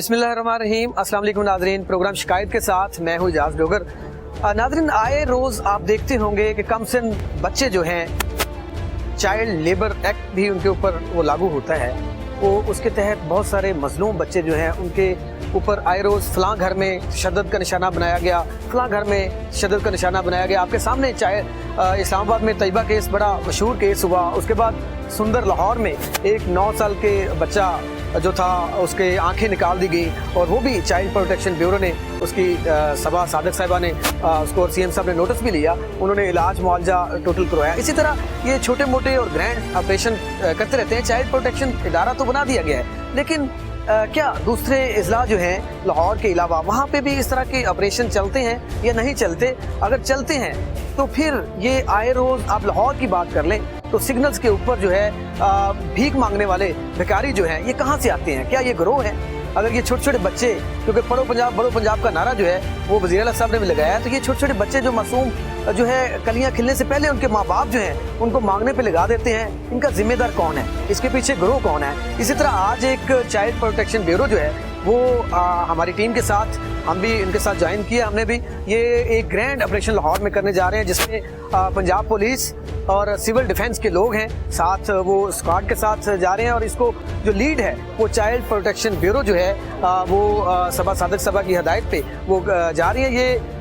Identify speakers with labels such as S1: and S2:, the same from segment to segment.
S1: बिस्मिल्लाहिर्रहमानिर्रहीम। अस्सलाम वालेकुम नाज़रीन, प्रोग्राम शिकायत के साथ मैं हूँ इजाज़ डोगर। नाज़रीन, आए रोज़ आप देखते होंगे कि कम से बच्चे जो हैं, चाइल्ड लेबर एक्ट भी उनके ऊपर वो लागू होता है। वो उसके तहत बहुत सारे मजलूम बच्चे जो हैं उनके ऊपर आए रोज़ फ़लाँ घर में तशद्दुद का निशाना बनाया गया, फ़लाँ घर में तशद्दुद का निशाना बनाया गया। आपके सामने चाहे इस्लामाबाद में तैयबा केस बड़ा मशहूर केस हुआ, उसके बाद सुंदर लाहौर में एक 9 साल के बच्चा जो था उसके आंखें निकाल दी गई और वो भी चाइल्ड प्रोटेक्शन ब्यूरो ने उसकी सबा सादिक साहिबा ने उसको और सीएम साहब ने नोटिस भी लिया, उन्होंने इलाज मुआवजा टोटल करवाया। इसी तरह ये छोटे मोटे और ग्रैंड ऑपरेशन करते रहते हैं। चाइल्ड प्रोटेक्शन इदारा तो बना दिया गया है, लेकिन क्या दूसरे अजला जो हैं लाहौर के अलावा वहाँ पे भी इस तरह के ऑपरेशन चलते हैं या नहीं चलते? अगर चलते हैं तो फिर ये आए रोज़ आप लाहौर की बात कर लें तो सिग्नल्स के ऊपर जो है भीख मांगने वाले भिखारी जो हैं ये कहाँ से आते हैं? क्या ये गिरोह है? अगर ये छोटे छोटे बच्चे, क्योंकि पढ़ो पंजाब बड़ो पंजाब का नारा जो है वो वज़ीर आला साहब ने भी लगाया है, तो ये छोटे छोटे बच्चे जो मासूम जो है कलियां खिलने से पहले उनके माँ बाप जो हैं उनको मांगने पे लगा देते हैं, इनका जिम्मेदार कौन है? इसके पीछे गिरोह कौन है? इसी तरह आज एक चाइल्ड प्रोटेक्शन ब्यूरो जो है वो हमारी टीम के साथ, हम भी इनके साथ ज्वाइन किया, हमने भी ये एक ग्रैंड ऑपरेशन लाहौर में करने जा रहे हैं जिसमें पंजाब पुलिस और सिविल डिफेंस के लोग हैं, साथ वो स्क्वाड के साथ जा रहे हैं। और इसको जो लीड है वो चाइल्ड प्रोटेक्शन ब्यूरो जो है वो सबा सादिक साहबा की हदायत पे वो जा रही है। ये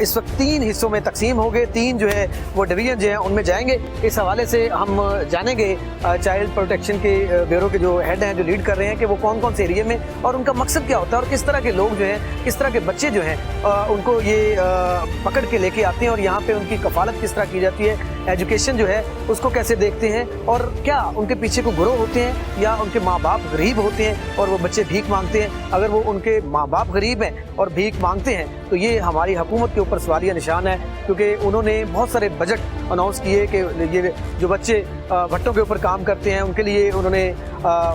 S1: इस वक्त 3 हिस्सों में तकसीम हो गए, 3 जो है वो डिवीजन जो है उनमें जाएंगे। इस हवाले से हम जानेंगे चाइल्ड प्रोटेक्शन के ब्यूरो के जो हेड हैं, जो लीड कर रहे हैं, कि वो कौन कौन से एरिया में और उनका मकसद क्या होता है और किस तरह के लोग जो हैं, किस तरह के बच्चे जो हैं उनको ये पकड़ के लेके आते हैं और यहाँ पे उनकी कफालत किस तरह की जाती है, एजुकेशन जो है उसको कैसे देखते हैं, और क्या उनके पीछे को गिरोह होते हैं या उनके माँ बाप गरीब होते हैं और वो बच्चे भीख मांगते हैं। अगर वो उनके माँ बाप गरीब हैं और भीख मांगते हैं तो ये हमारी हुकूमत के ऊपर सवालिया निशान है, क्योंकि उन्होंने बहुत सारे बजट अनाउंस किए कि ये जो बच्चे भट्टों के ऊपर काम करते हैं उनके लिए उन्होंने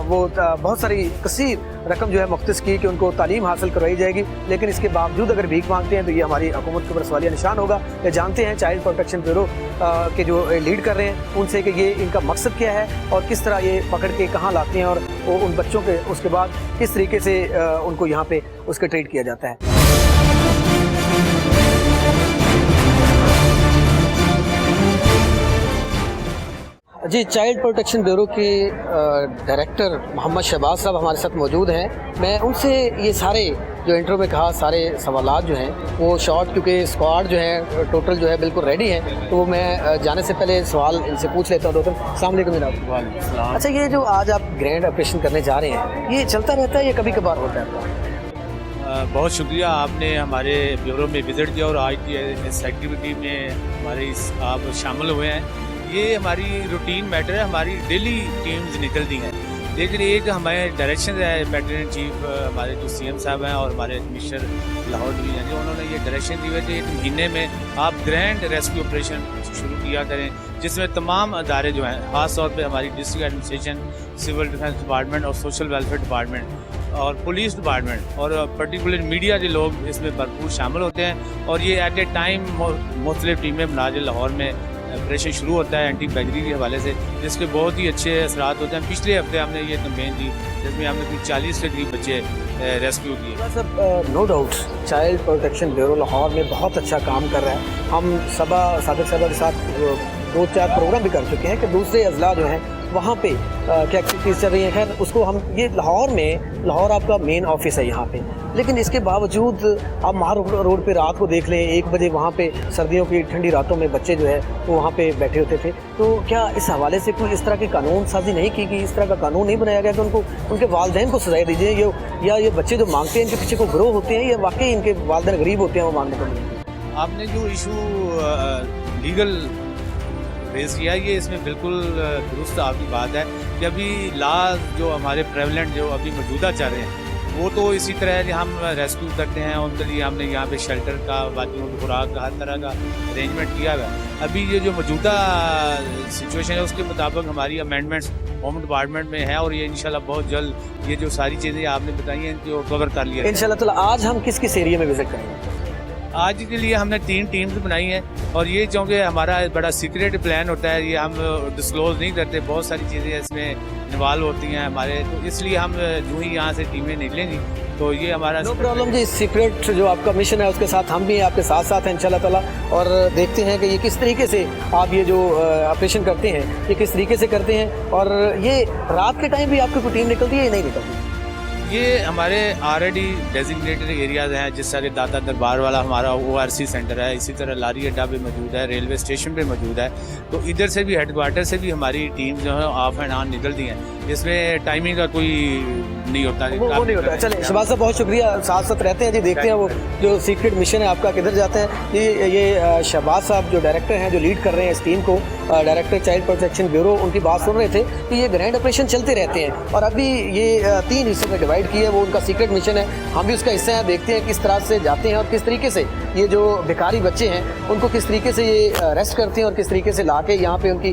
S1: वो बहुत सारी कसीर रकम जो है मुख्तस की कि उनको तालीम हासिल करवाई जाएगी, लेकिन इसके बावजूद अगर भीख मांगते हैं तो ये हमारी हुकूमत के ऊपर सवालिया निशान होगा। ये जानते हैं चाइल्ड प्रोटेक्शन ब्यूरो के जो लीड कर रहे हैं उनसे कि ये इनका मकसद क्या है और किस तरह ये पकड़ के कहाँ लाते हैं और वो उन बच्चों के उसके बाद किस तरीके से उनको यहाँ पे उसका ट्रीट किया जाता है। जी, चाइल्ड प्रोटेक्शन ब्यूरो के डायरेक्टर मोहम्मद शहबाज साहब हमारे साथ मौजूद हैं। मैं उनसे ये सारे जो इंट्रो में कहा सारे सवालात जो हैं वो शॉर्ट, क्योंकि स्क्वाड जो है टोटल जो है बिल्कुल रेडी है, तो वो मैं जाने से पहले सवाल इनसे पूछ लेता हूँ। अस्सलाम वालेकुम जनाब। अच्छा, ये जो आज आप ग्रैंड ऑपरेशन करने जा रहे हैं ये चलता रहता है या कभी कभार होता है?
S2: बहुत शुक्रिया, आपने हमारे ब्यूरो में विज़िट किया और आज की इस एक्टिविटी में हमारे आप शामिल हुए हैं। ये हमारी रूटीन मैटर है, हमारी डेली टीम्स निकलती हैं, लेकिन एक हमारे डायरेक्शन है बैटलियन चीफ हमारे जो सीएम साहब हैं और हमारे कमिश्नर लाहौर डिवीजन है, उन्होंने ये डायरेक्शन दी है कि 1 महीने में आप ग्रैंड रेस्क्यू ऑपरेशन शुरू किया करें, जिसमें तमाम अदारे जो हैं, ख़ास तौर पे हमारी district administration, civil defence department और सोशल वेलफेयर डिपार्टमेंट और पुलिस डिपार्टमेंट और पर्टिकुलर मीडिया के लोग इसमें भरपूर शामिल होते हैं। और ये एट ए टाइम मुख्तलिफ टीमें बना के लाहौर में ऑपरेशन शुरू होता है एंटी बैगरी के हवाले से, जिसके बहुत ही अच्छे असरात होते हैं। पिछले हफ्ते हमने ये कैंपेन दी जिसमें हमने कुछ 40 से करीब बच्चे रेस्क्यू किए।
S1: Sir, no doubt child protection bureau Lahore में बहुत अच्छा काम कर रहा है। हम सबा सादिक साहबा के साथ 2-4 प्रोग्राम भी कर चुके हैं कि दूसरे अजला जो हैं वहाँ पे क्या एक्टिविटीज़ चल रही हैं। खैर उसको हम ये लाहौर आपका मेन ऑफिस है यहाँ पे, लेकिन इसके बावजूद आप मार रोड पे रात को देख लें 1 बजे वहाँ पे सर्दियों की ठंडी रातों में बच्चे जो है वो वहाँ पे बैठे होते थे। तो क्या इस हवाले से कोई इस तरह की कानून साजी नहीं की गई, इस तरह का कानून नहीं बनाया गया कि उनको उनके वालिदैन को सजाएं दीजिए, ये बच्चे जो मांगते हैं इनके पीछे को गिरोह होते हैं या वाकई इनके वालिदैन गरीब होते हैं वो मांगने को मिलते?
S2: आपने जो इशू लीगल रेज़ किया ये इसमें बिल्कुल दुरुस्त आपकी बात है कि अभी लॉ जो हमारे प्रेवलेंट जो अभी मौजूदा चल रहे हैं वो तो इसी तरह है कि हम रेस्क्यू करते हैं, उनके लिए हमने यहाँ पे शेल्टर का, बाकियों की खुराक का, हर तरह का अरेंजमेंट किया हुआ है। अभी ये जो मौजूदा सिचुएशन है उसके मुताबिक हमारी अमेंडमेंट्स होम डिपार्टमेंट में है और ये इंशाल्लाह बहुत जल्द ये जो सारी चीज़ें आपने बताई हैं इनको कवर कर लिया
S1: इंशाल्लाह ताला। आज हम किस किस एरिया में विजिट करेंगे?
S2: आज के लिए हमने 3 टीम्स बनाई हैं और ये चूँकि हमारा बड़ा सीक्रेट प्लान होता है, ये हम डिस्क्लोज नहीं करते, बहुत सारी चीज़ें इसमें इन्वॉल्व होती हैं हमारे, तो इसलिए हम जो ही यहाँ से टीमें निकलेंगी तो ये हमारा
S1: नो प्रॉब्लम जी। सीक्रेट जो आपका मिशन है उसके साथ हम भी आपके साथ साथ हैं इंशाल्लाह ताला, और देखते हैं कि ये किस तरीके से आप ये जो ऑपरेशन करते हैं ये किस तरीके से करते हैं, और ये रात के टाइम भी आपकी कोई टीम निकलती है या नहीं निकलती?
S2: ये हमारे ऑलरेडी डेजिग्नेटेड एरियाज हैं, जिस तरह दाता दरबार वाला हमारा ORC सेंटर है, इसी तरह लारी अड्डा पे मौजूद है, रेलवे स्टेशन पे मौजूद है। तो इधर से भी हेडक्वार्टर से भी हमारी टीम जो है ऑफ एंड ऑन निकलती हैं, इसमें टाइमिंग का कोई नहीं होता।
S1: वो नहीं होता। चले शहबाज साहब बहुत शुक्रिया, साथ साथ रहते हैं जी, देखते हैं वो जो सीक्रेट मिशन है आपका किधर जाता है। ये शहबाज साहब जो डायरेक्टर हैं, जो लीड कर रहे हैं इस टीम को, डायरेक्टर चाइल्ड प्रोटेक्शन ब्यूरो, उनकी बात सुन रहे थे कि ये ग्रैंड ऑपरेशन चलते रहते हैं और अभी ये 3 हिस्सों में डिवाइड किया है, वो उनका सीक्रेट मिशन है, हम भी उसका हिस्सा हैं। देखते हैं किस तरह से जाते हैं और किस तरीके से ये जो भिखारी बच्चे हैं उनको किस तरीके से ये रेस्ट करते हैं और किस तरीके से लाके यहाँ पे उनकी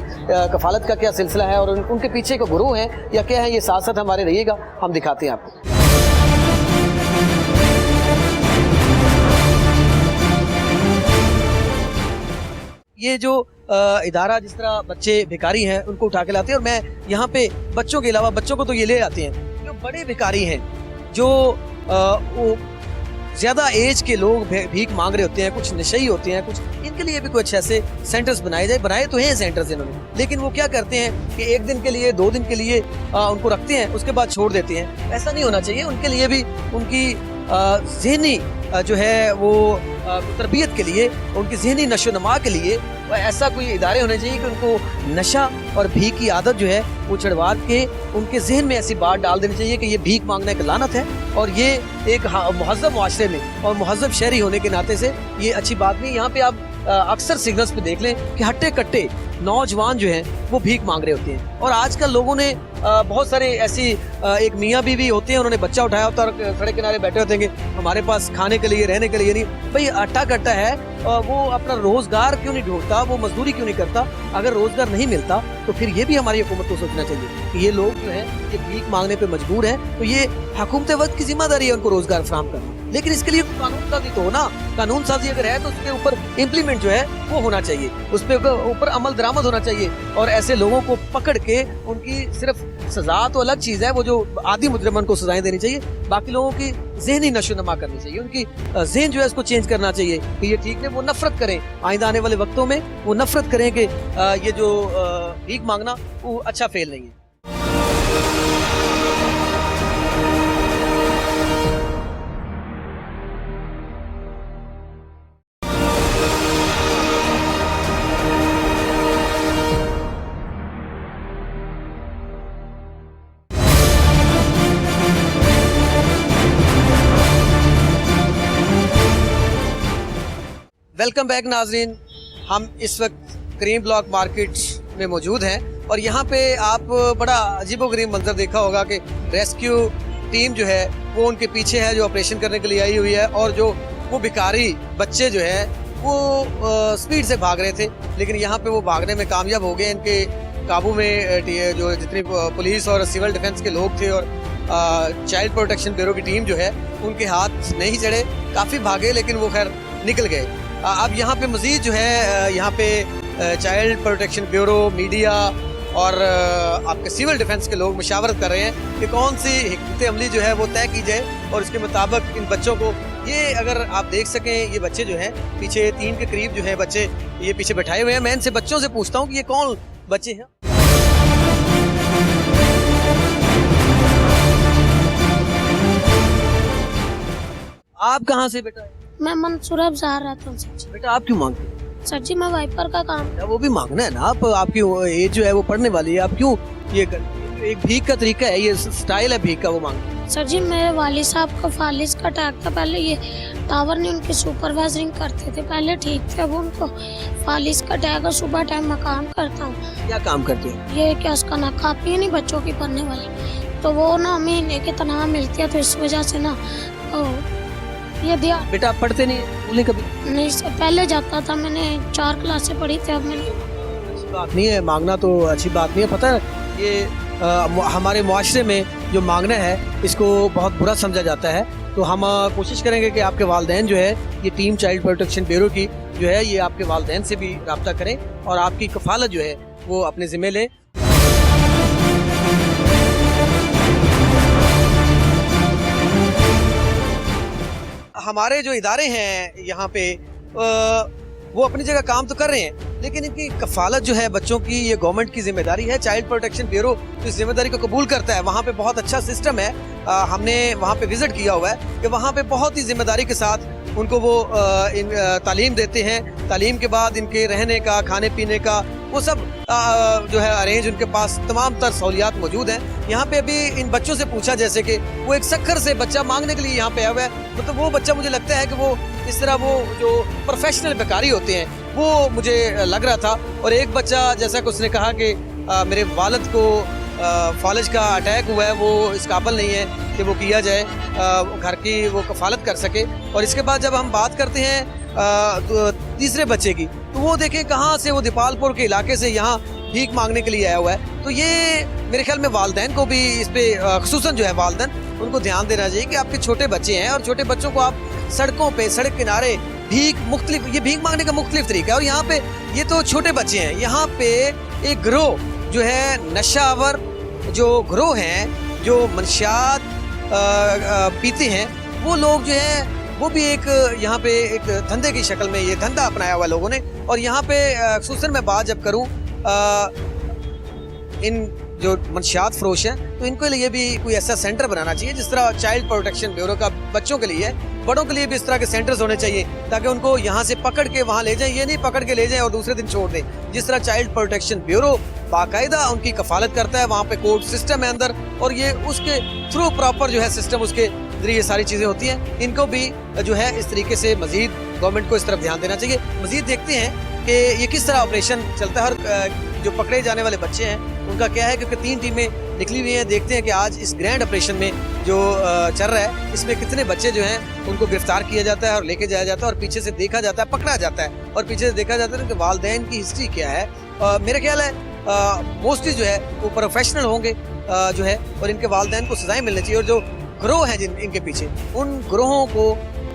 S1: कफालत का क्या सिलसिला है और उनके पीछे का गुरु है या क्या है, ये साथ साथ हमारे रहिएगा, हम दिखाते हैं आपको। ये जो इदारा जिस तरह बच्चे भिखारी हैं उनको उठा के लाते हैं, और मैं यहाँ पे बच्चों के अलावा, बच्चों को तो ये ले आते हैं, जो बड़े भिखारी हैं, जो वो ज़्यादा एज के लोग भीख मांग रहे होते हैं, कुछ नशई होते हैं, कुछ इनके लिए भी कुछ ऐसे सेंटर्स बनाए जाए। बनाए तो हैं सेंटर्स इन्होंने, लेकिन वो क्या करते हैं कि 1 दिन के लिए 2 दिन के लिए उनको रखते हैं, उसके बाद छोड़ देते हैं। ऐसा नहीं होना चाहिए। उनके लिए भी उनकी ज़हनी जो है वो तरबियत के लिए, उनकी ज़हनी नशोनमा के लिए ऐसा कोई इदारे होने चाहिए कि उनको नशा और भीख की आदत जो है वो चढ़वा के उनके जहन में ऐसी बात डाल देनी चाहिए कि ये भीख मांगना एक लानत है और ये एक मुहज़्ज़ब मुआशरे में और मुहज़्ज़ब शहरी होने के नाते से ये अच्छी बात नहीं। यहाँ पे आप अक्सर सिग्नल्स पे देख लें कि हट्टे कट्टे नौजवान जो हैं वो भीख मांग रहे होते हैं, और आजकल लोगों ने बहुत सारे ऐसी एक मियाँ बीवी होते हैं, उन्होंने बच्चा उठाया होता है और सड़क किनारे बैठे होते हैं, हमारे पास खाने के लिए रहने के लिए नहीं। भाई हट्टा कट्टा है, वो अपना रोजगार क्यों नहीं ढूंढता, वो मजदूरी क्यों नहीं करता? अगर रोजगार नहीं मिलता तो फिर ये भी हमारी हुकूमत को सोचना चाहिए कि ये लोग जो है ये भीख मांगने पे मजबूर हैं, तो ये हुकूमत वक्त की जिम्मेदारी है उनको रोजगार फराहम करना। लेकिन इसके लिए कानून साजी तो हो ना, कानून साजी अगर है तो उसके ऊपर इम्प्लीमेंट जो है वो होना चाहिए, उस पर ऊपर अमल दरामद होना चाहिए, और ऐसे लोगों को पकड़ के उनकी सिर्फ सजा तो अलग चीज है, वो जो आदि मुजरिमन को सजाएं देनी चाहिए, बाकी लोगों की ज़हनी नशोनमा करनी चाहिए, उनकी ज़हन जो है उसको चेंज करना चाहिए कि ये ठीक है, वो नफरत करें आइंदा आने वाले वक्तों में, वो नफरत करें कि ये जो भीख मांगना वो अच्छा फेल नहीं है। वेलकम बैक नाजरीन, हम इस वक्त करीम ब्लॉक मार्केट में मौजूद हैं और यहाँ पे आप बड़ा अजीबोगरीब मंजर देखा होगा कि रेस्क्यू टीम जो है वो उनके पीछे है, जो ऑपरेशन करने के लिए आई हुई है, और जो वो भिखारी बच्चे जो है वो स्पीड से भाग रहे थे, लेकिन यहाँ पे वो भागने में कामयाब हो गए। इनके काबू में जो जितनी पुलिस और सिविल डिफेंस के लोग थे और चाइल्ड प्रोटेक्शन ब्यूरो की टीम जो है उनके हाथ नहीं चढ़े, काफ़ी भागे लेकिन वो खैर निकल गए। अब यहाँ पे मज़ीद जो है यहाँ पे चाइल्ड प्रोटेक्शन ब्यूरो, मीडिया और आपके सिविल डिफेंस के लोग मशावरत कर रहे हैं कि कौन सी हिकमत अमली जो है वो तय की जाए और उसके मुताबिक इन बच्चों को, ये अगर आप देख सकें, ये बच्चे जो हैं पीछे 3 के करीब जो है बच्चे ये पीछे बैठाए हुए हैं। मैं इनसे बच्चों से पूछता हूँ कि ये कौन बच्चे हैं। आप कहाँ से बेटा?
S3: मैं मंसूर अफजार रहता हूँ सर जी।
S1: बेटा आप क्यों मांगते हैं?
S3: सर जी मैं वाइपर का काम।
S1: वो भी मांगना है ना, आप आपकी एज जो है वो पढ़ने वाली है, आप क्यों ये एक भीख का तरीका है, ये स्टाइल है भीख का, वो मांगना।
S3: सर जी मेरे वाली साहब का फालिस का अटैक था, पहले ये टावर ने उनकी सुपरवाइजरिंग करते थे, पहले ठीक थे, अब उनको फालिस का अटैक और सुबह टाइम मैं काम करता हूँ।
S1: क्या काम करते हो?
S3: ये क्या उसका ना कापी है नहीं बच्चों की पढ़ने वाली, तो वो ना महीने की तनख्वाह मिलती है, तो इस वजह से ना ये दिया।
S1: बेटा आप पढ़ते नहीं कभी?
S3: नहीं सर, पहले जाता था, मैंने 4 क्लासें पढ़ी थी, अब मैंने।
S1: अच्छी बात नहीं है, मांगना तो अच्छी बात नहीं है। पता है ये हमारे मुआशरे में जो मांगना है इसको बहुत बुरा समझा जाता है, तो हम कोशिश करेंगे कि आपके वालिदैन जो है ये टीम चाइल्ड प्रोटेक्शन ब्यूरो की जो है ये आपके वालिदैन से भी रब्ता करें और आपकी कफालत जो है वो अपने ज़िम्मे लें। हमारे जो इदारे हैं यहाँ पे वो अपनी जगह काम तो कर रहे हैं, लेकिन इनकी कफालत जो है बच्चों की, ये गवर्नमेंट की जिम्मेदारी है। चाइल्ड प्रोटेक्शन ब्यूरो इस जिम्मेदारी को कबूल करता है। वहाँ पे बहुत अच्छा सिस्टम है। हमने वहाँ पे विजिट किया हुआ है कि वहाँ पे बहुत ही जिम्मेदारी के साथ उनको वो तालीम देते हैं। तालीम के बाद इनके रहने का, खाने पीने का, वो सब जो है अरेंज, उनके पास तमाम तर सहूलियात मौजूद हैं। यहाँ पे अभी इन बच्चों से पूछा, जैसे कि वो एक सक्खर से बच्चा मांगने के लिए यहाँ पे आया हुआ है, मतलब वो बच्चा मुझे लगता है कि वो इस तरह वो जो प्रोफेशनल बेकारी होते हैं वो मुझे लग रहा था। और एक बच्चा जैसा कि उसने कहा कि मेरे वालिद को फालिज का अटैक हुआ है, वो इस काबिल नहीं है कि वो किया जाए, घर की वो कफालत कर सके। और इसके बाद जब हम बात करते हैं तीसरे बच्चे की, तो वो देखें कहाँ से, वो दीपालपुर के इलाके से यहाँ भीख मांगने के लिए आया हुआ है। तो ये मेरे ख्याल में वालिदैन को भी इस पे खुसूसन जो है वालिदैन, उनको ध्यान देना चाहिए कि आपके छोटे बच्चे हैं और छोटे बच्चों को आप सड़कों पे, सड़क किनारे भीख, मुख्तलिफ ये भीख मांगने का मुख्तलिफ तरीका है। और यहाँ पे ये तो छोटे बच्चे हैं, यहाँ पे एक ग्रोह जो है नशावर जो ग्रोह हैं, जो मंशियात पीते हैं, वो लोग जो है वो भी एक यहाँ पे एक धंधे की शक्ल में ये धंधा अपनाया हुआ लोगों ने। और यहाँ पे खुसूसन मैं बात जब करूँ इन जो मंशियात फरोश हैं, तो इनको लिए भी कोई ऐसा सेंटर बनाना चाहिए जिस तरह चाइल्ड प्रोटेक्शन ब्यूरो का बच्चों के लिए, बड़ों के लिए भी इस तरह के सेंटर्स होने चाहिए, ताकि उनको यहाँ से पकड़ के वहाँ ले जाएं। ये नहीं पकड़ के ले जाएं और दूसरे दिन छोड़ दें। जिस तरह चाइल्ड प्रोटेक्शन ब्यूरो बाकायदा उनकी कफालत करता है, वहाँ पे कोर्ट सिस्टम है अंदर, और ये उसके थ्रू प्रॉपर जो है सिस्टम, उसके जरिए सारी चीज़ें होती हैं। इनको भी जो है इस तरीके से मजीद गवर्नमेंट को इस तरफ ध्यान देना चाहिए। मजीद देखते हैं कि ये किस तरह ऑपरेशन चलता है। हर जो पकड़े जाने वाले बच्चे हैं उनका क्या है, क्योंकि 3 टीमें निकली हुई हैं। देखते हैं कि आज इस ग्रैंड ऑपरेशन में जो चल रहा है, इसमें कितने बच्चे जो हैं उनको गिरफ्तार किया जाता है और लेके जाया जाता है, और पीछे से देखा जाता है, पकड़ा जाता है, और पीछे से देखा जाता है कि वालिदैन की हिस्ट्री क्या है। मेरा ख्याल है मोस्टली जो है वो प्रोफेशनल होंगे जो है, और इनके वालिदैन को सजाएं मिलनी चाहिए। और जो ग्रोह हैं जिन इनके पीछे, उन ग्रोहों को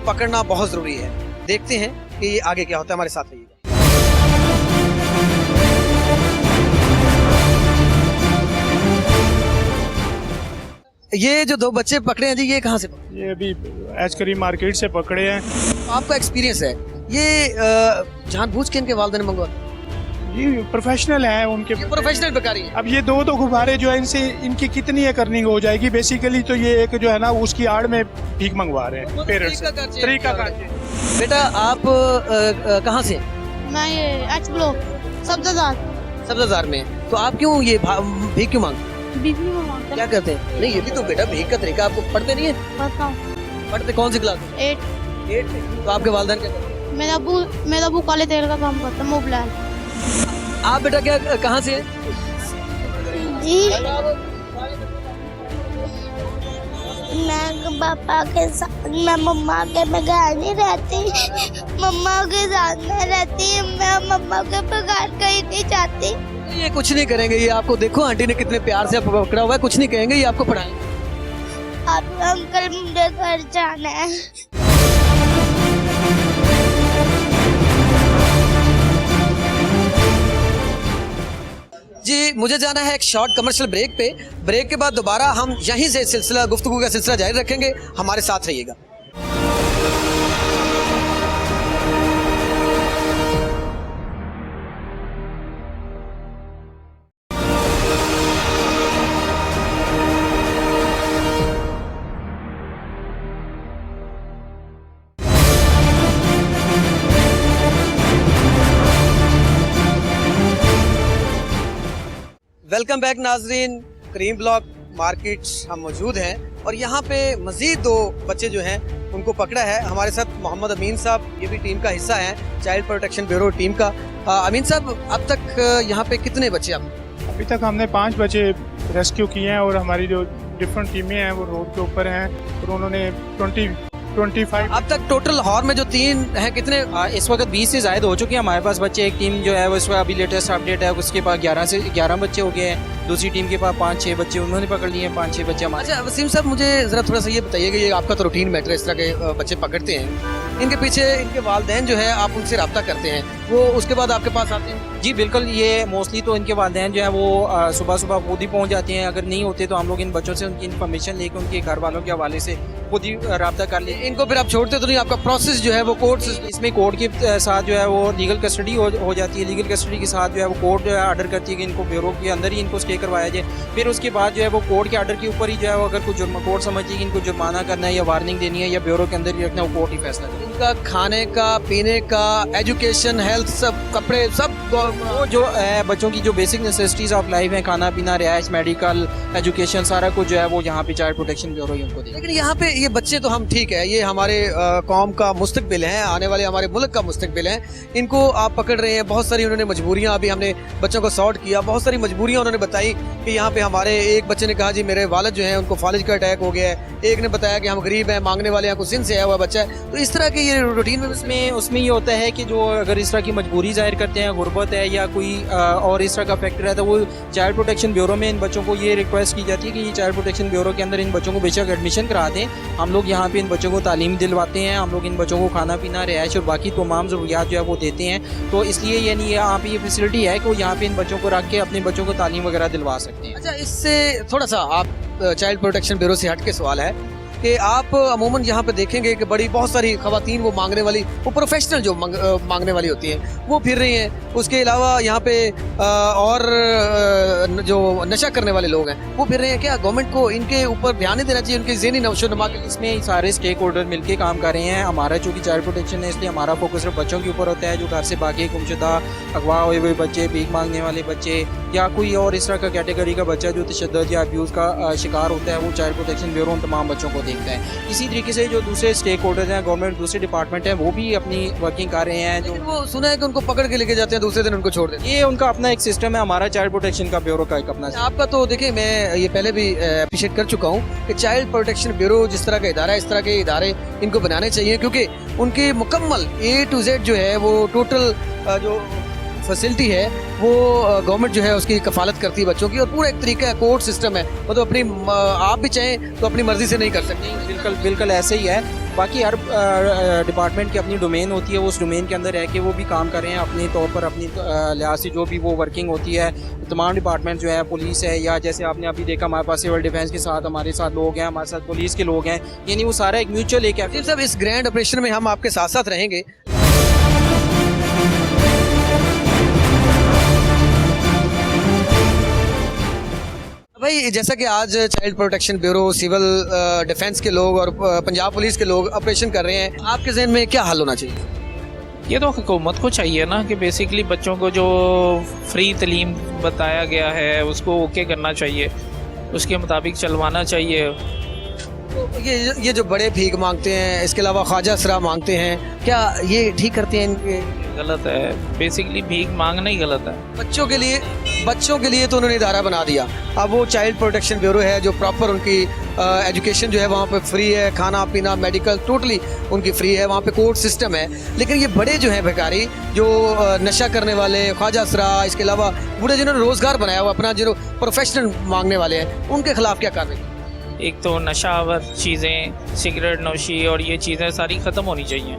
S1: पकड़ना बहुत ज़रूरी है। देखते हैं कि ये आगे क्या होता है। हमारे साथ रहिएगा। ये जो 2 बच्चे पकड़े हैं जी, ये कहाँ से पकड़े?
S4: ये अभी एचकरी मार्केट से पकड़े हैं।
S1: आपका एक्सपीरियंस है, ये जानबूझ के इनके वालिदैन ने मंगवा?
S4: ये प्रोफेशनल हैं, उनके
S1: प्रोफेशनल बेकारी है।
S4: अब ये दो गुब्बारे जो है, इनसे इनकी कितनी है अर्निंग हो जाएगी। बेसिकली तो ये एक जो है ना, उसकी आड़ में भीख मंगवा रहे हैं पेरेंट्स से। तरीका का
S1: बेटा आप कहाँ से?
S3: मैं ये एच ब्लॉक
S1: सब्जाजार में। तो आप क्यों ये भीख क्यों मांगते?
S3: बीबी में मांगते
S1: क्या करते हैं? नहीं, ये भी तो बेटा भीख का तरीका। आपको पढ़ते नहीं है?
S3: बताओ।
S1: पढ़ते कौन सी क्लास में?
S3: 8।
S1: तो आपके वालिदैन क्या करते हैं?
S3: मेरा अबू काले तेल का काम करता है, मोबलाल।
S1: आप बेटा क्या कहाँ से हैं?
S3: जी मैं पापा के साथ, मैं मम्मा के में घर नहीं रहती, मम्मा के साथ में रहती, मैं मम्मा के बगैर कहीं नहीं जाती।
S1: ये कुछ नहीं करेंगे। ये आपको देखो आंटी ने कितने प्यार से आपको पकड़ा हुआ है, कुछ नहीं कहेंगे, ये आपको पढ़ाएंगे।
S3: अब अंकल मुझे घर जाना है।
S1: जी मुझे जाना है एक शॉर्ट कमर्शियल ब्रेक पे। ब्रेक के बाद दोबारा हम यहीं से सिलसिला गुफ्तगू का सिलसिला जारी रखेंगे। हमारे साथ रहिएगा। वेलकम बैक नाजरीन, करीम ब्लॉक मार्केट हम मौजूद हैं और यहाँ पे मजीद 2 बच्चे जो हैं उनको पकड़ा है। हमारे साथ मोहम्मद अमीन साहब, ये भी टीम का हिस्सा हैं, चाइल्ड प्रोटेक्शन ब्यूरो टीम का। अमीन साहब, अब तक यहाँ पे कितने बच्चे आप?
S4: अभी तक हमने 5 बच्चे रेस्क्यू किए हैं, और हमारी जो डिफरेंट टीमें हैं वो रोड के ऊपर हैं, और उन्होंने 25
S1: अब तक टोटल हॉर में जो 3 हैं कितने?
S5: इस वक्त 20 से ज़ायद हो चुके हैं हमारे पास बच्चे। एक टीम जो है वो इसका अभी लेटेस्ट अपडेट है, उसके पास 11 बच्चे हो गए हैं। दूसरी टीम के पास 5-6 बच्चे उन्होंने पकड़ लिए हैं, 5-6 बच्चे हमारे।
S1: अच्छा वसीम साहब, मुझे ज़रा थोड़ा सा ये बताइए कि ये आपका तो रूटीन मैटर है, इस तरह के बच्चे पकड़ते हैं, इनके पीछे इनके वालिदैन जो है आप उनसे रब्ता करते हैं, वो उसके बाद आपके पास आते हैं?
S5: जी बिल्कुल, ये मोस्टली तो इनके वालिदैन जो है वो सुबह सुबह खुद ही पहुंच जाते हैं। अगर नहीं होते तो हम लोग इन बच्चों से उनकी इन्फॉर्मेशन लेकर उनके घर वालों के हवाले से खुद ही रब्ता कर लेते हैं।
S1: इनको फिर आप छोड़ते तो नहीं, आपका प्रोसेस जो है वो कोर्ट
S5: इसमें कोर्ट के साथ जो है वो लीगल कस्टडी हो जाती है। लीगल कस्टडी के साथ जो है वो कोर्ट जो है ऑर्डर करती है कि इनको ब्यूरो के अंदर ही इनको स्टे करवाया जाए। फिर उसके बाद जो है वो कोर्ट के ऑर्डर के ऊपर ही जो है वो अगर कुछ कोर्ट समझती है कि इनको जुर्माना करना है या वार्निंग देनी है या ब्यूरो के अंदर ही रखना है, वो कोर्ट ही फैसला करेगी।
S1: इनका खाने का, पीने का, एजुकेशन, हेल्थ, सब कपड़े, सब
S5: वो जो बच्चों की जो बेसिक नेसेसिटीज ऑफ लाइफ है, खाना पीना, रिहाइश, मेडिकल, एजुकेशन, सारा कुछ जो है वो यहाँ पे चाइल्ड प्रोटेक्शन ब्यूरो ही उनको देगी।
S1: लेकिन यहाँ पे ये बच्चे तो हम ठीक है, ये हमारे कौम का मुस्तकबिल हैं, आने वाले हमारे मुल्क का मुस्तकबिल हैं, इनको आप पकड़ रहे हैं। बहुत सारी उन्होंने मजबूरियाँ, अभी हमने बच्चों को सॉर्ट किया, बहुत सारी मजबूरियाँ उन्होंने बताई कि यहाँ पे हमारे एक बच्चे ने कहा जी मेरे वालिद जो हैं उनको फालिज का अटैक हो गया है, एक ने बताया कि हम गरीब हैं, मांगने वाले हैं, कुछ सिंध से आया हुआ बच्चा है। तो इस तरह के ये रूटीन में
S5: उसमें ये होता है कि जो अगर इस तरह की मजबूरी जाहिर करते हैं, गुर्बत है या कोई और इस तरह का फैक्टर है, तो वो चाइल्ड प्रोटेक्शन ब्यूरो में इन बच्चों को ये रिक्वेस्ट की जाती है कि चाइल्ड प्रोटेक्शन ब्यूरो के अंदर इन बच्चों को बेशक एडमिशन करा दें। हम लोग यहाँ पे इन बच्चों को तालीम दिलवाते हैं, हम लोग इन बच्चों को खाना पीना, रिहाइश और बाकी तमाम ज़रूरियात जो है वो देते हैं। तो इसलिए यानी यहाँ पे ये फैसिलिटी है कि वो यहाँ पे इन बच्चों को रख के अपने बच्चों को तालीम वगैरह दिलवा सकते हैं।
S1: अच्छा, इससे थोड़ा सा आप चाइल्ड प्रोटेक्शन ब्यूरो से हट के सवाल है कि आप अमूमन यहाँ पे देखेंगे कि बड़ी बहुत सारी खवातीन वो मांगने वाली, वो प्रोफेशनल जो मांगने वाली होती हैं वो फिर रही हैं। उसके अलावा यहाँ पे और जो नशा करने वाले लोग हैं वो फिर रहे हैं। क्या गवर्नमेंट को इनके ऊपर ध्यान नहीं देना चाहिए, उनके ज़हनी नौशोनुमा के लिए?
S5: इसमें सारे स्टेक होल्डर मिलकर काम कर रहे हैं। हमारा चूँकि चाइल्ड प्रोटेक्शन है इसलिए हमारा फोकस सिर्फ बच्चों के ऊपर होता है। जो घर से बाकी गुमशुदा, अगवा हुए हुए बच्चे, भीख मांगने वाले बच्चे या कोई और इस तरह का कैटेगरी का बच्चा जो तशद्दुद या अब्यूज़ का शिकार होता है, वो चाइल्ड प्रोटेक्शन ब्यूरो उन तमाम बच्चों को देखता है। इसी तरीके से जो दूसरे स्टेक होल्डर हैं, गवर्नमेंट, दूसरे डिपार्टमेंट हैं, वो भी अपनी वर्किंग कर रहे हैं। जो
S1: वो सुना है कि उनको पकड़ के लेके जाते हैं, दूसरे दिन उनको छोड़ देते हैं।
S5: ये उनका अपना एक सिस्टम है, हमारा चाइल्ड प्रोटेक्शन का ब्यूरो का एक अपना।
S1: आपका तो देखिए, मैं ये पहले भी अप्रिशिएट कर चुका हूँ कि चाइल्ड प्रोटेक्शन ब्यूरो जिस तरह का इदारा है, इस तरह के इदारे इनको बनाने चाहिए, क्योंकि उनके मुकम्मल A to Z जो है वो टोटल जो फैसिलिटी है वो गवर्नमेंट जो है उसकी कफालत करती है बच्चों की, और पूरा एक तरीका है, कोर्ट सिस्टम है। मतलब अपनी आप भी चाहें तो अपनी मर्जी से नहीं कर सकते।
S5: बिल्कुल बिल्कुल ऐसे ही है। बाकी हर डिपार्टमेंट की अपनी डोमेन होती है, वो उस डोमेन के अंदर रह के वो भी काम कर रहे हैं अपने तौर पर, अपनी लिहाज से जो भी वो वर्किंग होती है। तमाम डिपार्टमेंट जो है, पुलिस है, या जैसे आपने अभी देखा हमारे पास सिविल डिफेंस के साथ हमारे साथ लोग हैं, हमारे साथ पुलिस के लोग हैं, यानी वो सारा एक म्यूचुअल एक है।
S1: सब इस ग्रैंड ऑपरेशन में हम आपके साथ साथ रहेंगे। भाई, जैसा कि आज child protection bureau, civil defence के लोग और पंजाब पुलिस के लोग ऑपरेशन कर रहे हैं, आपके जहन में क्या हल होना चाहिए?
S6: ये तो हुकूमत को चाहिए ना कि बेसिकली बच्चों को जो फ्री तालीम बताया गया है उसको ओके करना चाहिए, उसके मुताबिक चलवाना चाहिए।
S1: तो ये जो बड़े भीख मांगते हैं, इसके अलावा ख्वाजा असरा मांगते हैं, क्या ये ठीक करते हैं? इनके
S6: गलत है, बेसिकली भीख मांगना ही गलत है।
S1: बच्चों के लिए तो उन्होंने इदारा बना दिया। अब वो चाइल्ड प्रोटेक्शन ब्यूरो है जो प्रॉपर उनकी एजुकेशन जो है वहाँ पे फ्री है, खाना पीना, मेडिकल टोटली उनकी फ्री है, वहाँ पे कोर्ट सिस्टम है। लेकिन ये बड़े जो हैं भिखारी, जो नशा करने वाले, ख्वाजा असरा, इसके अलावा बूढ़े जिन्होंने रोज़गार बनाया हुआ अपना, जो प्रोफेशनल मांगने वाले हैं, उनके खिलाफ क्या कार्रवाई?
S6: एक तो नशावर चीज़ें, सिगरेट नोशी और ये चीज़ें सारी ख़त्म होनी चाहिए,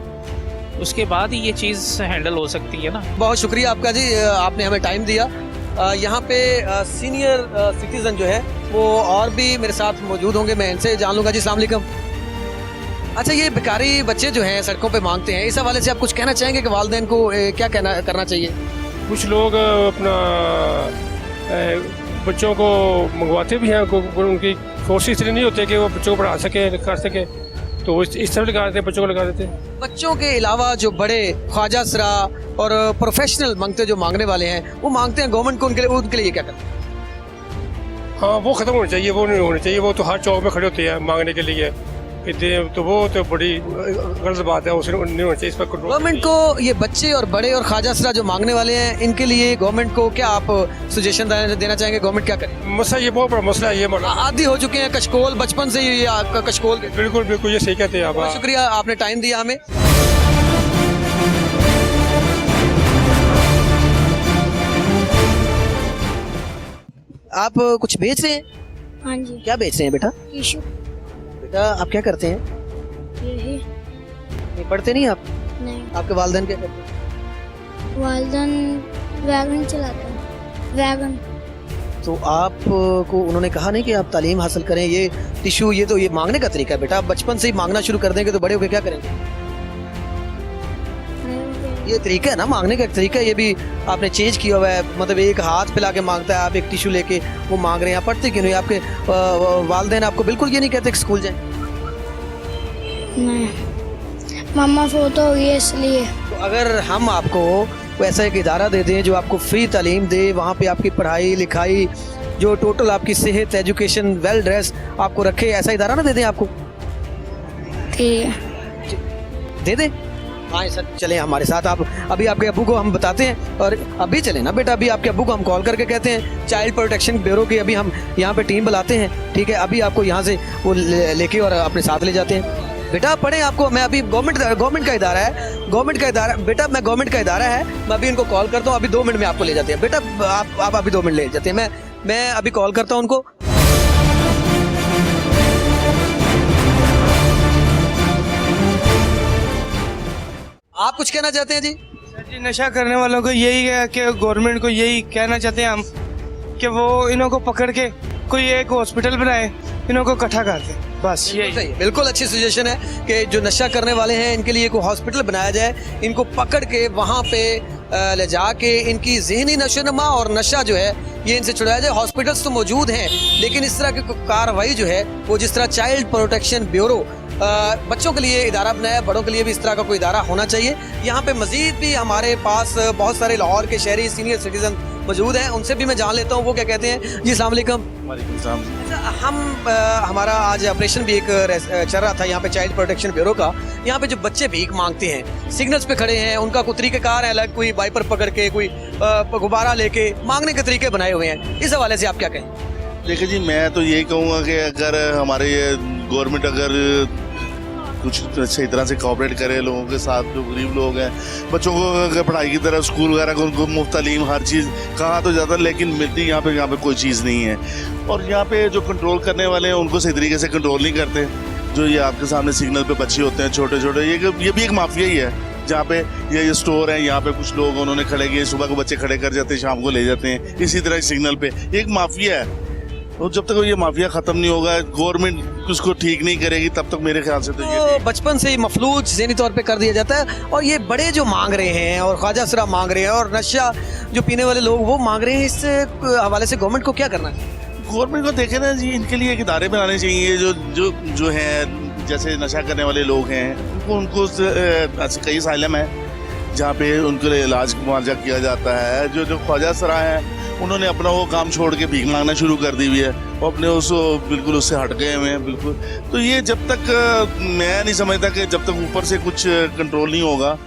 S6: उसके बाद ही ये चीज़ हैंडल हो सकती है ना। बहुत
S1: शुक्रिया आपका जी, आपने हमें टाइम दिया। यहाँ पे सीनियर सिटीज़न जो है वो और भी मेरे साथ मौजूद होंगे, मैं इनसे जान लूँगा। जी, अस्सलाम वालेकुम। अच्छा, ये भिखारी बच्चे जो हैं सड़कों पे मांगते हैं, इस हवाले से आप कुछ कहना चाहेंगे कि वालिदैन को क्या करना चाहिए?
S7: कुछ लोग अपना बच्चों को मंगवाते भी हैं, उनकी कोशिश इसलिए नहीं होती कि वो बच्चों को पढ़ा सके, कर सके, तो वो इस तरह लगा देते हैं, बच्चों को लगा देते हैं।
S1: बच्चों के अलावा जो बड़े ख्वाजा असरा और प्रोफेशनल मांगते, जो मांगने वाले हैं, वो मांगते हैं गवर्नमेंट को, उनके लिए क्या करते हैं?
S7: हाँ, वो ख़त्म होनी चाहिए, वो नहीं होनी चाहिए। वो तो हर चौक में खड़े होते हैं मांगने के लिए, तो वो तो बड़ी गलत बात है, उसे नहीं होना चाहिए। इस पर
S1: गवर्नमेंट को ये बच्चे और बड़े और ख्वाजा असरा जो मांगने वाले हैं, इनके लिए गवर्नमेंट को क्या आप सजेशन देना चाहेंगे? गवर्नमेंट क्या करे?
S7: मसला ये बहुत बड़ा मसला है, ये
S1: आदी हो चुके हैं कशकोल, बचपन से ही कशकोल।
S7: बिल्कुल बिल्कुल, ये सही कहते हैं आप।
S1: बहुत शुक्रिया, आपने टाइम दिया हमें। आप कुछ बेच रहे हैं?
S3: हाँ जी।
S1: क्या बेच रहे हैं बेटा?
S3: टिश्यू।
S1: बेटा, आप क्या करते हैं?
S3: यही।
S1: नहीं पढ़ते नहीं आप?
S3: नहीं।
S1: आपके वालिदैन क्या करते हैं?
S3: वालदन वैगन चलाते हैं, वैगन।
S1: तो आपको उन्होंने कहा नहीं कि आप तालीम हासिल करें, ये टिश्यू ये मांगने का तरीका है बेटा, आप बचपन से ही मांगना शुरू कर देंगे तो बड़े होकर क्या करेंगे? ये तरीका है ना मांगने का, एक तरीका है, ये भी आपने चेंज किया हुआ है, मतलब एक हाथ फैला के मांगता है, आप एक टिश्यू लेके वो मांग रहे हैं। आप पढ़ते क्यों नहीं? आपके वालिदैन आपको बिल्कुल ये नहीं कहते कि स्कूल जाएं?
S3: नहीं, मम्मा फोत हो गई इसलिए।
S1: तो अगर हम आपको वैसा एक इदारा दे दें जो आपको फ्री तालीम दे, वहाँ पे आपकी पढ़ाई लिखाई जो टोटल आपकी सेहत एजुकेशन वेल ड्रेस आपको रखे, ऐसा इदारा ना दे दें आपको?
S3: ठीक है,
S1: दे दें? हाँ सर, चलें हमारे साथ। आप अभी आपके अब्बू को हम बताते हैं, और अभी चलें ना बेटा, अभी आपके अब्बू को हम कॉल करके कहते हैं चाइल्ड प्रोटेक्शन ब्यूरो की अभी हम यहाँ पे टीम बुलाते हैं, ठीक है? अभी आपको यहाँ से वो लेके और अपने साथ ले जाते हैं। बेटा पढ़े, आपको मैं अभी गवर्नमेंट का इदारा है, बेटा मैं गवर्नमेंट का इदारा है, मैं अभी इनको कॉल करता हूँ, अभी 2 मिनट में आपको ले जाते हैं बेटा, आप अभी 2 मिनट ले जाते हैं, मैं अभी कॉल करता हूँ उनको। आप कुछ कहना चाहते हैं जी?
S8: सर जी, नशा करने वालों को यही है कि गवर्नमेंट को यही कहना चाहते हैं हम कि वो इन्हों को पकड़ के कोई एक हॉस्पिटल बनाए, इन्हों को इकट्ठा कर दे, बस यही।
S1: बिल्कुल अच्छी सजेशन है कि जो नशा करने वाले हैं इनके लिए कोई हॉस्पिटल बनाया जाए, इनको पकड़ के वहाँ पे ले जाके इनकी ज़हनी नशोनुमा और नशा जो है ये इनसे छुड़ाया जाए। हॉस्पिटल्स तो मौजूद हैं, लेकिन इस तरह की कार्रवाई जो है वो जिस तरह चाइल्ड प्रोटेक्शन ब्यूरो बच्चों के लिए इदारा बनाया, बड़ों के लिए भी इस तरह का कोई इदारा होना चाहिए। यहाँ पे मजीद भी हमारे पास बहुत सारे लाहौर के शहरी सीनियर सिटीजन मौजूद हैं, उनसे भी मैं जान लेता हूँ वो क्या कहते हैं। जी अस्सलाम वालेकुम। हमारा आज ऑपरेशन भी एक चल रहा था यहाँ पे चाइल्ड प्रोटेक्शन ब्यूरो का। यहाँ पे जो बच्चे भीख मांगते हैं, सिग्नल्स पे खड़े हैं, उनका कोई तरीक़ेकार है अलग, कोई वाइपर पकड़ के, कोई गुब्बारा लेके मांगने के तरीके बनाए हुए हैं, इस हवाले से आप क्या कहें?
S9: देखिए जी, मैं तो यही कहूँगा कि अगर हमारे गवर्नमेंट अगर कुछ सही तरह से कोऑपरेट करे लोगों के साथ, जो गरीब लोग हैं, बच्चों को अगर पढ़ाई की तरह स्कूल वगैरह को उनको मुफ्त तालीम हर चीज़ कहाँ तो ज़्यादा, लेकिन मिलती यहाँ पे कोई चीज़ नहीं है। और यहाँ पे जो कंट्रोल करने वाले हैं उनको सही तरीके से कंट्रोल नहीं करते। जो ये आपके सामने सिग्नल पे बच्चे होते हैं छोटे छोटे, ये भी एक माफिया ही है, जहाँ पे ये स्टोर है, यहाँ पे कुछ लोग उन्होंने खड़े किए, सुबह को बच्चे खड़े कर जाते हैं, शाम को ले जाते हैं, इसी तरह सिग्नल पे एक माफिया है। और जब तक ये माफिया खत्म नहीं होगा, गवर्नमेंट उसको ठीक नहीं करेगी, तब तक मेरे ख्याल से तो ये
S1: बचपन से ही मफलूज ज़हनी तौर पे कर दिया जाता है। और ये बड़े जो मांग रहे हैं और ख्वाजा शराब मांग रहे हैं और नशा जो पीने वाले लोग वो मांग रहे हैं, इस हवाले से गवर्नमेंट को क्या करना है?
S9: गवर्नमेंट को देखे ना जी, इनके लिए एक इदारे बनाने चाहिए जो है, जैसे नशा करने वाले लोग हैं उनको ऐसे कई साइलम है जहाँ पे उनके लिए इलाज मुआवजा किया जाता है। जो ख्वाजा सरा है उन्होंने अपना वो काम छोड़ के भीख मांगना शुरू कर दी हुई है, और अपने बिल्कुल उससे हट गए हुए हैं बिल्कुल। तो ये जब तक मैं नहीं समझता कि जब तक ऊपर से कुछ कंट्रोल नहीं होगा।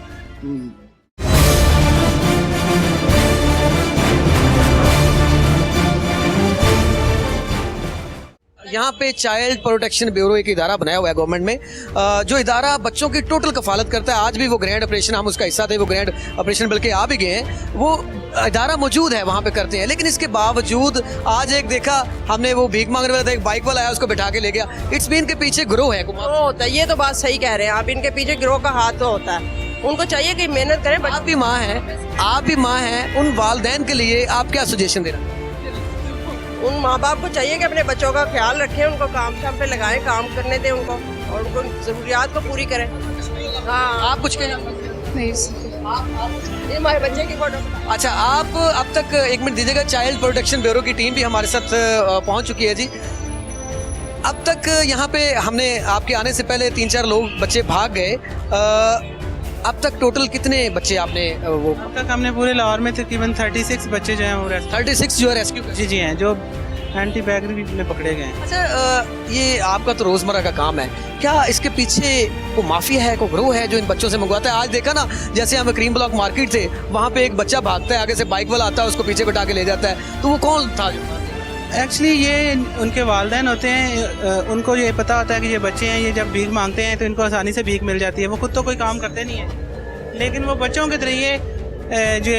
S1: यहाँ पे चाइल्ड प्रोटेक्शन ब्यूरो एक इदारा बनाया हुआ है गवर्नमेंट में, जो इदारा बच्चों की टोटल कफालत करता है। आज भी वो ग्रैंड ऑपरेशन, हम उसका हिस्सा थे, वो ग्रैंड ऑपरेशन बल्कि आ भी गए हैं, वो इदारा मौजूद है वहाँ पे करते हैं। लेकिन इसके बावजूद आज एक देखा हमने, वो भीख मांगने वाला था, एक बाइक वाला आया, उसको बैठा के ले गया। इट्स मीन के पीछे ग्रोह है,
S10: होता है। ये तो बात सही कह रहे हैं आप, इनके पीछे ग्रोह का हाथ तो होता है। उनको चाहिए कि मेहनत करें।
S1: आप भी माँ हैं, उन वालिदैन के लिए आप क्या सजेशन दे रहे हैं?
S10: उन माँ बाप को चाहिए कि अपने बच्चों का ख्याल रखें, उनको काम शाम पे लगाएं, काम करने दें उनको, और उनको जरूरियात को पूरी करें। हाँ,
S1: आप कुछ कहें?
S10: ये हमारे बच्चे की फोटो।
S1: अच्छा, आप अब तक 1 मिनट दीजिएगा, चाइल्ड प्रोटेक्शन ब्यूरो की टीम भी हमारे साथ पहुंच चुकी है जी। अब तक यहाँ पे हमने आपके आने से पहले 3-4 लोग बच्चे भाग गए, अब तक टोटल कितने बच्चे आपने वो?
S8: अब तक हमने पूरे लाहौर में तकरीबन 36 बच्चे जो हैं वो
S1: 36 जो है रेस्क्यू?
S8: जी हैं, जो एंटी बैगरी में पकड़े गए हैं।
S1: अच्छा, ये आपका तो रोजमर्रा का काम है, क्या इसके पीछे को माफिया है, को ग्रोह है जो इन बच्चों से मंगवाता है? आज देखा ना, जैसे हम क्रीम ब्लॉक मार्केट थे, वहाँ पे एक बच्चा भागता है, आगे से बाइक वाला आता है, उसको पीछे बैठा के ले जाता है, तो वो कौन था?
S8: एक्चुअली ये उनके वालिदैन होते हैं, उनको ये पता होता है कि ये बच्चे हैं, ये जब भीख मांगते हैं तो इनको आसानी से भीख मिल जाती है। वो खुद तो कोई काम करते नहीं है, लेकिन वो बच्चों के जरिए जो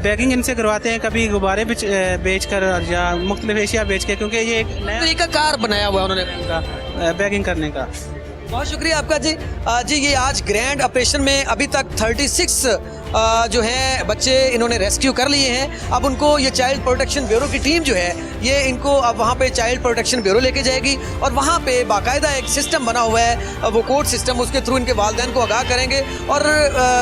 S8: बैगिंग इनसे करवाते हैं, कभी गुब्बारे बेच कर या मुख्तलिफ एशिया बेच के, क्योंकि ये एक नया
S1: कार बनाया हुआ है उन्होंने
S8: बैगिंग करने का।
S1: बहुत शुक्रिया आपका जी। जी, ये आज ग्रैंड ऑपरेशन में अभी तक 36 जो है बच्चे इन्होंने रेस्क्यू कर लिए हैं। अब उनको ये चाइल्ड प्रोटेक्शन ब्यूरो की टीम जो है ये इनको अब वहाँ पे चाइल्ड प्रोटेक्शन ब्यूरो लेके जाएगी और वहाँ पे बाकायदा एक सिस्टम बना हुआ है, वो कोर्ट सिस्टम, उसके थ्रू इनके वालिदैन को आगाह करेंगे। और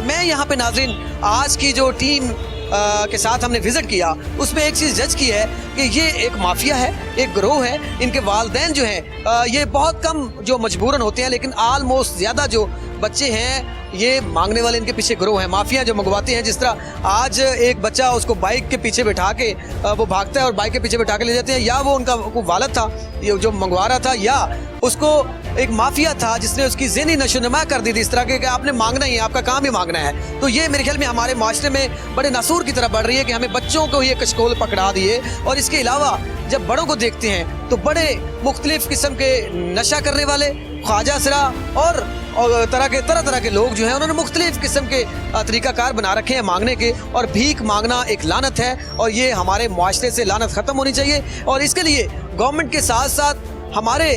S1: मैं यहाँ पे नाज़रीन आज की जो टीम के साथ हमने विजिट किया उसमें एक चीज़ जज की है कि ये एक माफिया है, एक गिरोह है। इनके वालिदैन जो हैं ये बहुत कम जो मजबूरन होते हैं, लेकिन आलमोस्ट ज़्यादा जो बच्चे हैं ये मांगने वाले इनके पीछे गिरोह हैं, माफिया जो मंगवाते हैं। जिस तरह आज एक बच्चा उसको बाइक के पीछे बैठा के वो भागता है और बाइक के पीछे बैठा के ले जाते हैं, या वो उनका वालिद था ये जो मंगवा रहा था, या उसको एक माफिया था जिसने उसकी ज़हनी नशोनुमा कर दी थी इस तरह के कि आपने मांगना ही है, आपका काम ही मांगना है। तो ये मेरे ख्याल में हमारे माशरे में बड़े नासूर की तरफ बढ़ रही है कि हमें बच्चों को ये कशकोल पकड़ा दिए। और इसके अलावा जब बड़ों को देखते हैं तो बड़े मुख्तलिफ किस्म के नशा करने वाले, ख्वाजा सरा और तरह तरह के लोग जो हैं उन्होंने मुख्तलिफ किस्म के तरीक़ाकार बना रखे हैं मांगने के। और भीख मांगना एक लानत है और ये हमारे माशरे से लानत ख़त्म होनी चाहिए। और इसके लिए गवर्नमेंट के साथ साथ हमारे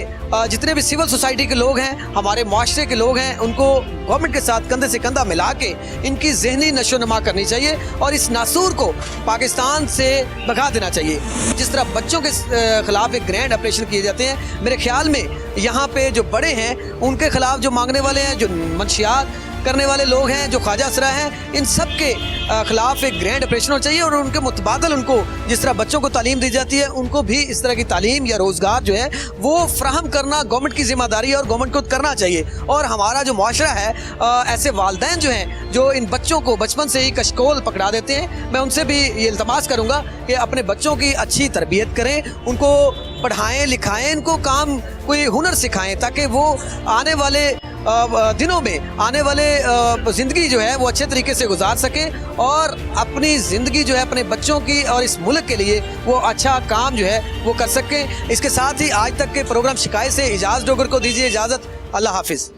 S1: जितने भी सिविल सोसाइटी के लोग हैं, हमारे माशरे के लोग हैं, उनको गवर्नमेंट के साथ कंधे से कंधा मिला के इनकी ज़हनी नशोनुमा करनी चाहिए और इस नासूर को पाकिस्तान से भगा देना चाहिए। जिस तरह बच्चों के ख़िलाफ़ एक ग्रैंड ऑपरेशन किए जाते हैं, मेरे ख्याल में यहाँ पे जो बड़े हैं उनके ख़िलाफ़ जो मांगने वाले हैं, जो मंशियात करने वाले लोग हैं, जो ख्वाजा असरा हैं, इन सब के ख़िलाफ़ एक ग्रैंड ऑपरेशन होना चाहिए। और उनके मुतबादल उनको जिस तरह बच्चों को तालीम दी जाती है उनको भी इस तरह की तालीम या रोज़गार जो है वो फ्राहम करना गवर्नमेंट की ज़िम्मेदारी है और गवर्नमेंट को करना चाहिए। और हमारा जो माशरा है ऐसे वालिदैन जो हैं जो इन बच्चों को बचपन से ही कशकोल पकड़ा देते हैं, मैं उनसे भी ये इल्तमास करूँगा कि अपने बच्चों की अच्छी तरबियत करें, उनको पढ़ाएं लिखाएं, इनको काम कोई हुनर सिखाएं ताकि वो आने वाले दिनों में आने वाले ज़िंदगी जो है वो अच्छे तरीके से गुजार सकें और अपनी ज़िंदगी जो है अपने बच्चों की और इस मुल्क के लिए वो अच्छा काम जो है वो कर सकें। इसके साथ ही आज तक के प्रोग्राम शिकायत से इजाज़ डोगर को दीजिए इजाज़त। अल्लाह हाफिज़।